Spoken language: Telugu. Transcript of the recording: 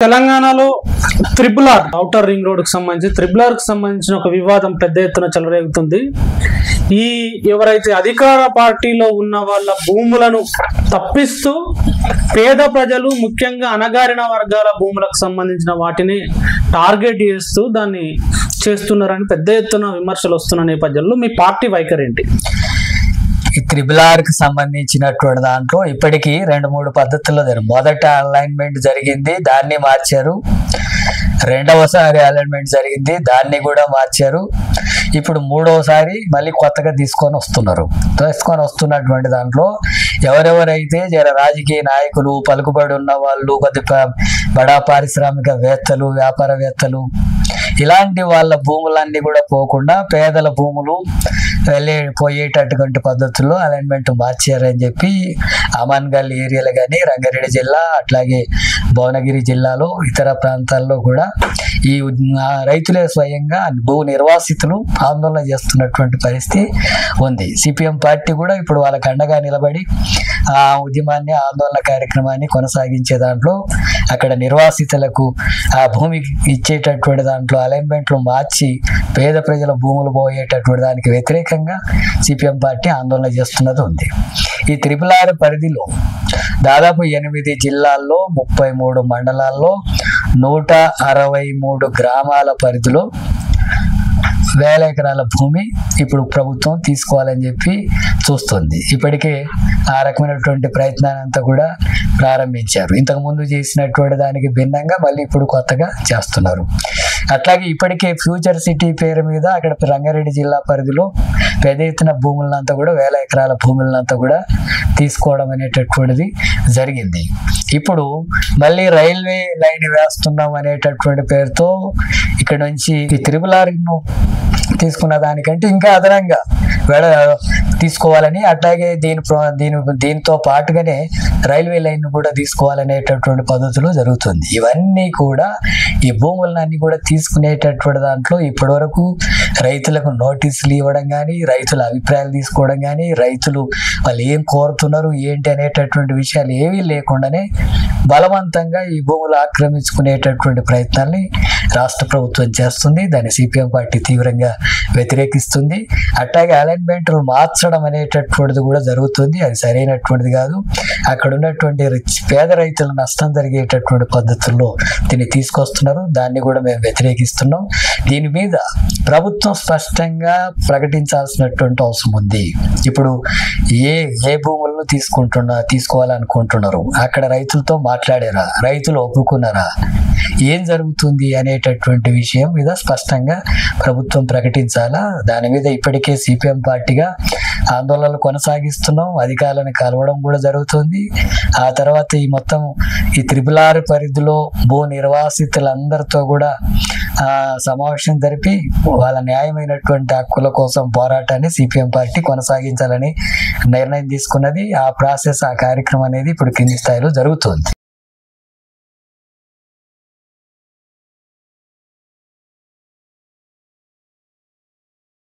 తెలంగాణలో triple R outer ring road కు సంబంధించి త్రిపుల్ ఆర్ కు సంబంధించిన ఒక వివాదం పెద్ద ఎత్తున చెలరేగుతుంది. ఈ ఎవరైతే అధికార పార్టీలో ఉన్న వాళ్ళ భూములను తప్పిస్తూ పేద ప్రజలు ముఖ్యంగా అణగారిన వర్గాల భూములకు సంబంధించిన వాటిని టార్గెట్ చేస్తూ దాన్ని చేస్తున్నారని పెద్ద ఎత్తున విమర్శలు వస్తున్న నేపథ్యంలో మీ పార్టీ వైఖరి ఏంటి? ఈ త్రిబుల్ ఆర్ కి సంబంధించినటువంటి దాంట్లో ఇప్పటికీ 2-3 పద్ధతుల్లో మొదట అలైన్మెంట్ జరిగింది, దాన్ని మార్చారు. రెండవసారి అలైన్మెంట్ జరిగింది, దాన్ని కూడా మార్చారు. ఇప్పుడు మూడవసారి మళ్ళీ కొత్తగా తీసుకొని వస్తున్నటువంటి దాంట్లో ఎవరెవరైతే రాజకీయ నాయకులు, పలుకుబడి ఉన్న వాళ్ళు, కొద్ది బడా పారిశ్రామికవేత్తలు, వ్యాపారవేత్తలు, ఇలాంటి వాళ్ళ భూములన్నీ కూడా పోకుండా పేదల భూములు పోయేటటువంటి పద్ధతుల్లో అలైన్మెంట్ మార్చారని చెప్పి అమన్గల్ ఏరియాలు కానీ, రంగారెడ్డి జిల్లా, అట్లాగే భువనగిరి జిల్లాలో ఇతర ప్రాంతాల్లో కూడా ఈ రైతులే స్వయంగా భూ నిర్వాసితులు ఆందోళన చేస్తున్నటువంటి పరిస్థితి ఉంది. సిపిఎం పార్టీ కూడా ఇప్పుడు వాళ్ళకి అండగా నిలబడి ఆ ఉద్యమాన్ని, ఆందోళన కార్యక్రమాన్ని కొనసాగించే దాంట్లో అక్కడ నిర్వాసితులకు ఆ భూమి ఇచ్చేటటువంటి దాంట్లో అలైన్మెంట్లు మార్చి పేద ప్రజల భూములు పోయేటటువంటి దానికి వ్యతిరేకంగా సిపిఎం పార్టీ ఆందోళన చేస్తున్నది ఉంది. ఈ త్రిపుల్ ఆర్ పరిధిలో దాదాపు 8 జిల్లాల్లో 33 మండలాల్లో 163 గ్రామాల పరిధిలో 1000 ఎకరాల భూమి ఇప్పుడు ప్రభుత్వం తీసుకోవాలని చెప్పి చూస్తుంది. ఇప్పటికే ఆ రకమైనటువంటి ప్రయత్నాన్ని అంతా కూడా ప్రారంభించారు. ఇంతకుముందు చేసినటువంటి దానికి భిన్నంగా మళ్ళీ ఇప్పుడు కొత్తగా చేస్తున్నారు. అట్లాగే ఇప్పటికే ఫ్యూచర్ సిటీ పేరు మీద అక్కడ రంగారెడ్డి జిల్లా పరిధిలో పెద్ద ఎత్తున భూములంతా కూడా 1000 ఎకరాల భూములంతా కూడా తీసుకోవడం అనేటటువంటిది జరిగింది. ఇప్పుడు మళ్ళీ రైల్వే లైన్ వేస్తున్నాం అనేటటువంటి పేరుతో ఇక్కడ నుంచి ఈ త్రిపుల్ ఆర్ ను తీసుకున్న దానికంటే ఇంకా అదనంగా తీసుకోవాలని, అట్లాగే దీంతో పాటుగానే రైల్వే లైన్ కూడా తీసుకోవాలనేటటువంటి పద్ధతులు జరుగుతుంది. ఇవన్నీ కూడా ఈ భూములన్నీ కూడా తీసుకునేటటువంటి దాంట్లో ఇప్పటి వరకు రైతులకు నోటీసులు ఇవ్వడం కానీ, రైతుల అభిప్రాయాలు తీసుకోవడం కానీ, రైతులు వాళ్ళు ఏం కోరుతున్నారు ఏంటి అనేటటువంటి విషయాలు ఏవీ లేకుండానే బలవంతంగా ఈ భూములు ఆక్రమించుకునేటటువంటి ప్రయత్నాన్ని రాష్ట్ర ప్రభుత్వం చేస్తుంది. దాన్ని సిపిఎం పార్టీ తీవ్రంగా వ్యతిరేకిస్తుంది. అట్లాగే అలైన్మెంట్లు మార్చడం అనేటటువంటిది కూడా జరుగుతుంది. అది సరైనటువంటిది కాదు. అక్కడ ఉన్నటువంటి పేద రైతుల నష్టం జరిగేటటువంటి పద్ధతుల్లో దీన్ని తీసుకొస్తున్నారు. దాన్ని కూడా మేము వ్యతిరేకిస్తున్నాం. దీని మీద ప్రభుత్వం స్పష్టంగా ప్రకటించాల్సినటువంటి అవసరం ఉంది. ఇప్పుడు ఏ భూములను తీసుకోవాలనుకుంటున్నారు, అక్కడ రైతులతో మాట్లాడారా, రైతులు ఒప్పుకున్నారా, ఏం జరుగుతుంది అనేటటువంటి విషయం మీద స్పష్టంగా ప్రభుత్వం ప్రకటించాలా. దాని మీద ఇప్పటికే సిపిఎం పార్టీగా ఆందోళనలు కొనసాగిస్తున్నాం. అధికారులను కలవడం కూడా జరుగుతుంది. ఆ తర్వాత ఈ త్రిపుల్ ఆర్ పరిధిలో భూ నిర్వాసితులందరితో కూడా సమావేశం జరిపి వాళ్ళ న్యాయమైనటువంటి హక్కుల కోసం పోరాటాన్ని సిపిఎం పార్టీ కొనసాగించాలని నిర్ణయం తీసుకున్నది. ఆ కార్యక్రమం అనేది ఇప్పుడు కింది స్థాయిలో జరుగుతుంది.